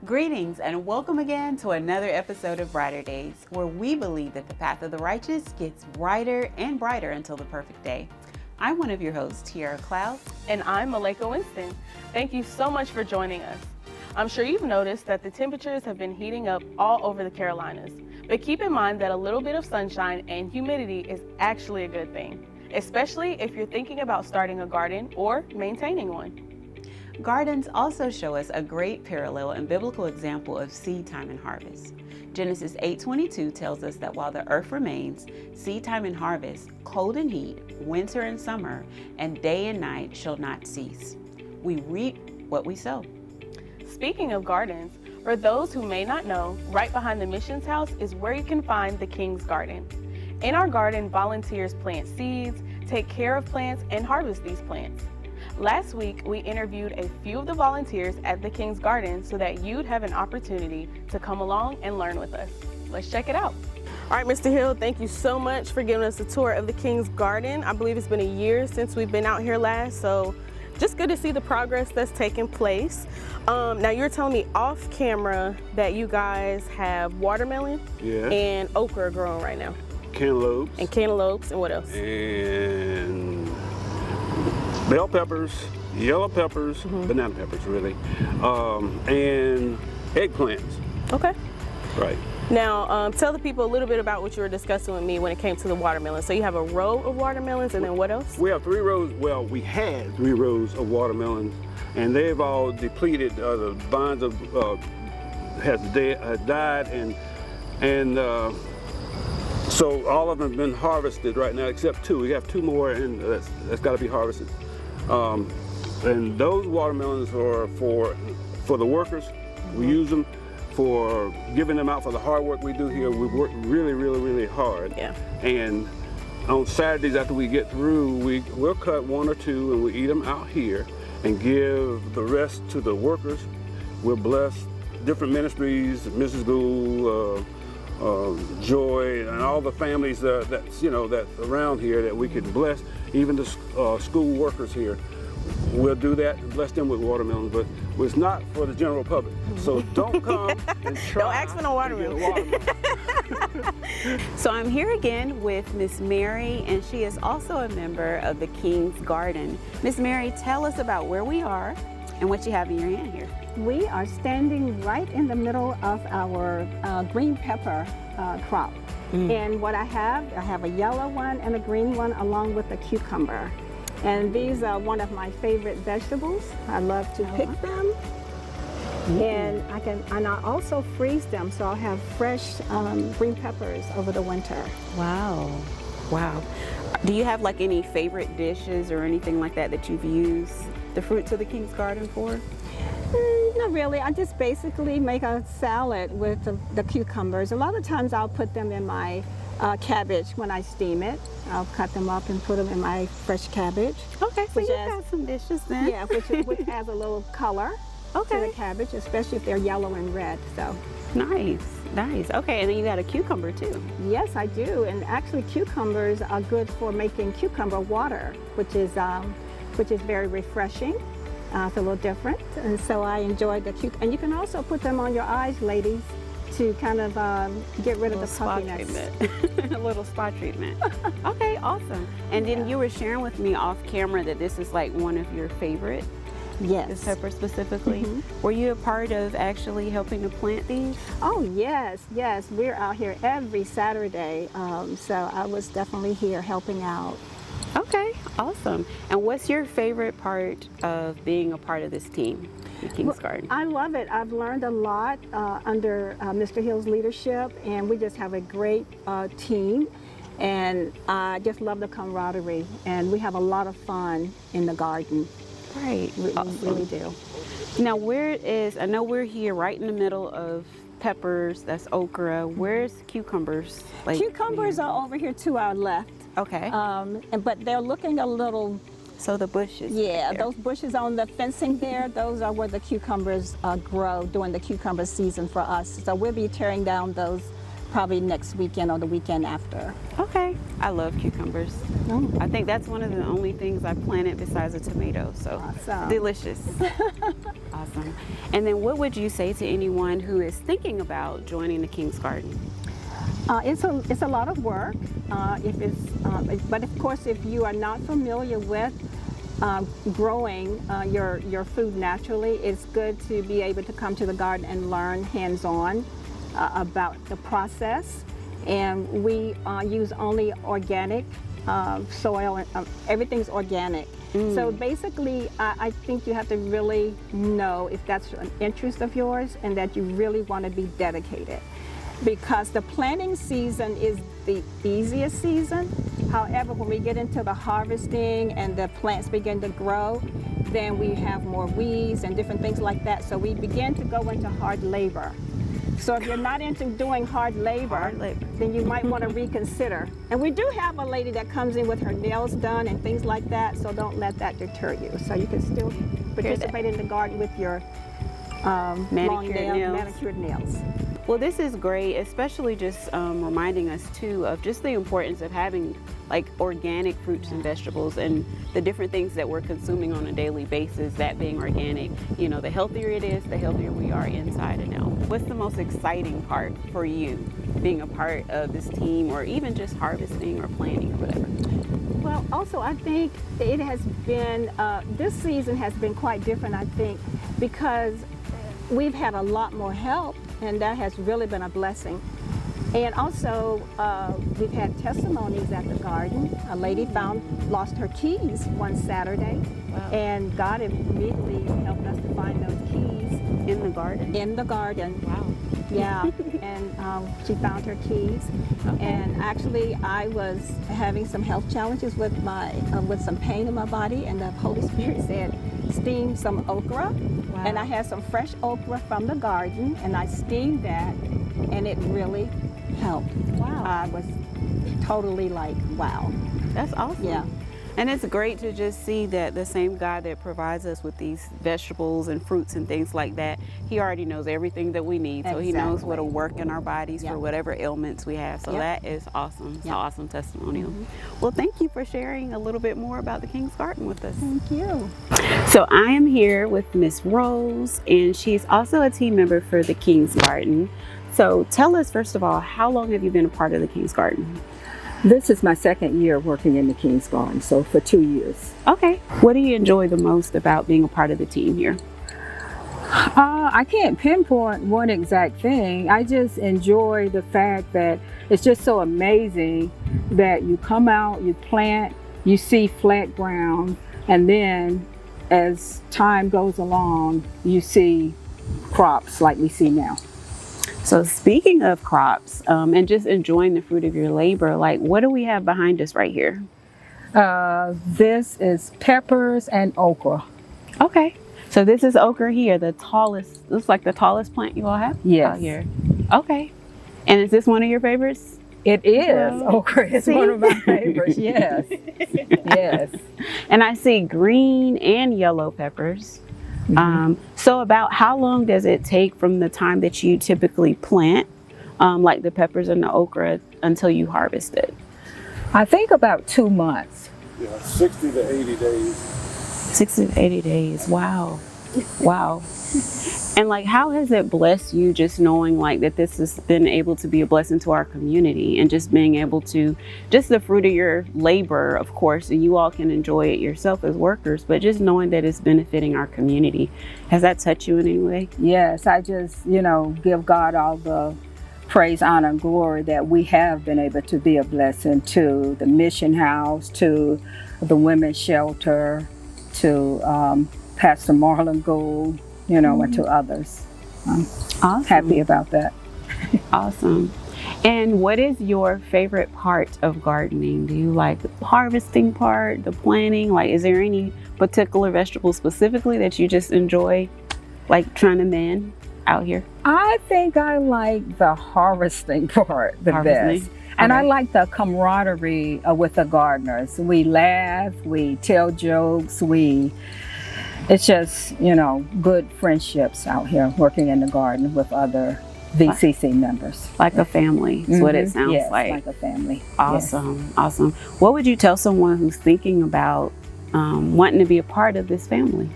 Greetings and welcome again to another episode of Brighter Days, where we believe that the path of the righteous gets brighter and brighter until the perfect day. I'm one of your hosts, Tiara Cloud. And I'm Maleka Winston. Thank you so much for joining us. I'm sure you've noticed that the temperatures have been heating up all over the Carolinas, but keep in mind that a little bit of sunshine and humidity is actually a good thing, especially if you're thinking about starting a garden or maintaining one. Gardens also show us a great parallel and biblical example of seed time and harvest. Genesis 8:22 tells us that while the earth remains, seed time and harvest, cold and heat, winter and summer, and day and night shall not cease. We reap what we sow. Speaking of gardens, for those who may not know, right behind the missions house is where you can find the King's Garden. In our garden, volunteers plant seeds, take care of plants, and harvest these plants. Last week, we interviewed a few of the volunteers at the King's Garden so that you'd have an opportunity to come along and learn with us. Let's check it out. All right, Mr. Hill, thank you so much for giving us a tour of the King's Garden. I believe it's been a year since we've been out here last, so just good to see the progress that's taking place. Now, you were telling me off camera that you guys have watermelon and okra growing right now. Cantaloupes. And cantaloupes, and what else? And bell peppers, yellow peppers, banana peppers really, and eggplants. Okay. Right. Now, tell the people a little bit about what you were discussing with me when it came to the watermelon. So you have a row of watermelons, and then what else? We have 3 rows, well, we had 3 rows of watermelons, and they've all depleted. The vines has died, and so all of them have been harvested right now, except 2. We have 2 more, and that's got to be harvested. And those watermelons are for the workers. We use them for giving them out for the hard work we do here. We work really, really, really hard. Yeah. And on Saturdays after we get through, we'll cut 1 or 2 and we eat them out here and give the rest to the workers. We'll bless different ministries, Mrs. Gould, Joy, and all the families that's around here that we can bless, even the school workers here. We'll do that and bless them with watermelons, but it's not for the general public. So don't come and try. Don't ask for no watermelon. So I'm here again with Miss Mary, and she is also a member of the King's Garden. Miss Mary, tell us about where we are and what you have in your hand here. We are standing right in the middle of our green pepper crop. And what I have a yellow one and a green one along with a cucumber. And these are one of my favorite vegetables. I love to pick them. And I also freeze them, so I'll have fresh green peppers over the winter. Wow. Wow. Do you have like any favorite dishes or anything like that you've used the fruits of the King's Garden for? Not really. I just basically make a salad with the cucumbers. A lot of times I'll put them in my cabbage when I steam it. I'll cut them up and put them in my fresh cabbage. Okay, so you have some dishes then. Yeah, which adds a little color to the cabbage, especially if they're yellow and red. So nice, nice. Okay, and then you got a cucumber too. Yes, I do. And actually, cucumbers are good for making cucumber water, which is very refreshing. It's a little different, and so I enjoy the cucumber. And you can also put them on your eyes, ladies, to kind of get rid of the puffiness. A little spa treatment. Okay, awesome. And then you were sharing with me off camera that this is like one of your favorite. Yes. This pepper specifically. Were you a part of actually helping to plant these? Oh, yes, yes. We're out here every Saturday, so I was definitely here helping out. Okay, awesome. And what's your favorite part of being a part of this team, the King's Garden? I love it. I've learned a lot under Mr. Hill's leadership, and we just have a great team. And I just love the camaraderie, and we have a lot of fun in the garden. Right, awesome. We really do. Now, I know we're here right in the middle of peppers, that's okra. Where's cucumbers? Cucumbers are over here to our left. Okay. But they're looking a little. So the bushes. Yeah, those bushes on the fencing there, those are where the cucumbers grow during the cucumber season for us. So we'll be tearing down those probably next weekend or the weekend after. Okay. I love cucumbers. Oh. I think that's one of the only things I've planted besides a tomato. So Awesome. delicious. Awesome. And then what would you say to anyone who is thinking about joining the King's Garden? It's a lot of work. But of course, if you are not familiar with growing your food naturally, it's good to be able to come to the garden and learn hands-on about the process. And we use only organic soil, and everything's organic. So basically, I think you have to really know if that's an interest of yours and that you really want to be dedicated. Because the planting season is the easiest season. However, when we get into the harvesting and the plants begin to grow, then we have more weeds and different things like that. So we begin to go into hard labor. So if you're not into doing hard labor, then you might want to reconsider. And we do have a lady that comes in with her nails done and things like that, so don't let that deter you. So you can still participate in the garden with your manicured nails. Well, this is great, especially just reminding us too of just the importance of having like organic fruits and vegetables and the different things that we're consuming on a daily basis, that being organic. You know, the healthier it is, the healthier we are inside and out. What's the most exciting part for you being a part of this team, or even just harvesting or planting or whatever? Well, also I think it has been, this season has been quite different, I think, because we've had a lot more help, and that has really been a blessing. And also, we've had testimonies at the garden. A lady lost her keys one Saturday, and God immediately helped us to find those keys. In the garden? In the garden. Wow. Yeah, and she found her keys. Okay. And actually, I was having some health challenges with with some pain in my body, and the Holy Spirit said, steam some okra. Wow. And I had some fresh okra from the garden, and I steamed that, and it really helped. Wow. I was totally like, wow. That's awesome. Yeah. And it's great to just see that the same God that provides us with these vegetables and fruits and things like that, He already knows everything that we need. So He knows what will work in our bodies for whatever ailments we have. So that is awesome. It's an awesome testimonial. Well, thank you for sharing a little bit more about the King's Garden with us. Thank you. So I am here with Miss Rose, and she's also a team member for the King's Garden. So tell us, first of all, how long have you been a part of the King's Garden? This is my second year working in the King's Garden, so for 2 years. Okay. What do you enjoy the most about being a part of the team here? I can't pinpoint one exact thing. I just enjoy the fact that it's just so amazing that you come out, you plant, you see flat ground, and then as time goes along, you see crops like we see now. So speaking of crops and just enjoying the fruit of your labor, like what do we have behind us right here? This is peppers and okra. Okay. So this is okra here, the tallest, looks like the tallest plant you all have? Yes. Out here. Okay. And is this one of your favorites? It is. Okra is one of my favorites, yes. Yes. And I see green and yellow peppers. So about how long does it take from the time that you typically plant, like the peppers and the okra, until you harvest it? I think about 2 months. Yeah, 60 to 80 days. 60 to 80 days. Wow. Wow. And like, how has it blessed you just knowing like that this has been able to be a blessing to our community, and just being able to, just the fruit of your labor, of course, and you all can enjoy it yourself as workers, but just knowing that it's benefiting our community. Has that touched you in any way? Yes, I just, give God all the praise, honor, and glory that we have been able to be a blessing to the mission house, to the women's shelter, to Pastor Marlon Gould, and to others. I'm happy about that. Awesome. And what is your favorite part of gardening? Do you like the harvesting part, the planting? Like, is there any particular vegetable specifically that you just enjoy, like trying to man out here? I think I like the harvesting part the best. And I like the camaraderie with the gardeners. We laugh, we tell jokes, it's just, good friendships out here working in the garden with other VCC members. Like a family is what it sounds Yes, like. like a family. Awesome, awesome. What would you tell someone who's thinking about wanting to be a part of this family?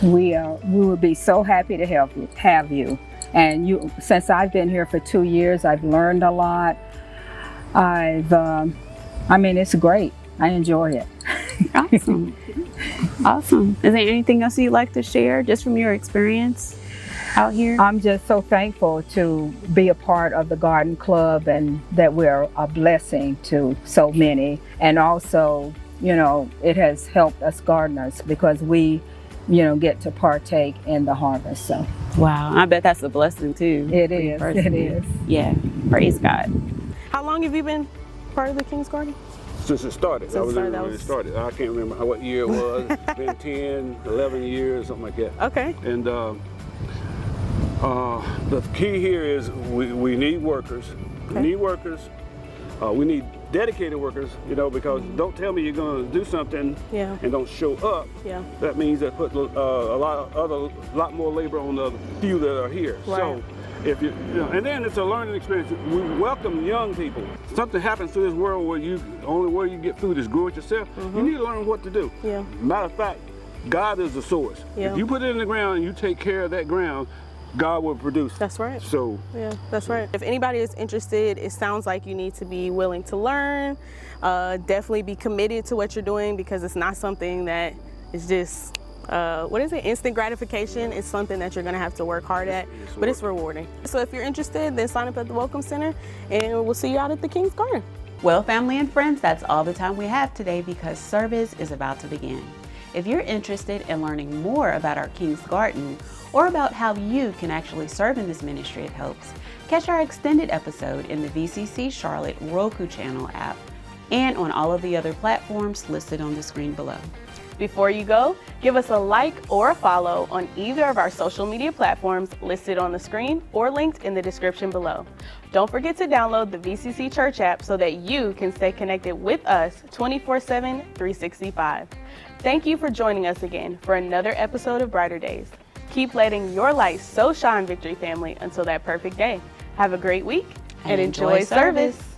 We would be so happy to have you. And since I've been here for 2 years, I've learned a lot. It's great. I enjoy it. Awesome. Awesome. Is there anything else you'd like to share just from your experience out here? I'm just so thankful to be a part of the Garden Club and that we're a blessing to so many. And also, it has helped us gardeners because we, get to partake in the harvest. So wow, I bet that's a blessing too. it is. It is. Yeah, praise God. How long have you been part of the King's Garden? Since it started. Since When it started. I can't remember what year it was. It's been 10, 11 years, something like that. Okay. And the key here is we need workers. Okay. We need workers. We need dedicated workers, because don't tell me you're going to do something and don't show up. Yeah. That means that put a lot more labor on the few that are here. Right. So if and then it's a learning experience. We welcome young people. Something happens to this world where only way you get food is grow it yourself. You need to learn what to do. Yeah. Matter of fact, God is the source. Yeah. If you put it in the ground and you take care of that ground, God will produce. That's right. So yeah, that's right. If anybody is interested, it sounds like you need to be willing to learn. Definitely be committed to what you're doing because it's not something that is just instant gratification. It's something that you're going to have to work hard at, but it's rewarding. So if you're interested, then sign up at the Welcome Center and we'll see you out at the King's Garden. Well, family and friends, that's all the time we have today because service is about to begin. If you're interested in learning more about our King's Garden or about how you can actually serve in this ministry at Helps, catch our extended episode in the VCC Charlotte Roku channel app and on all of the other platforms listed on the screen below. Before you go, give us a like or a follow on either of our social media platforms listed on the screen or linked in the description below. Don't forget to download the VCC Church app so that you can stay connected with us 24/7, 365. Thank you for joining us again for another episode of Brighter Days. Keep letting your light so shine, Victory family, until that perfect day. Have a great week and enjoy service.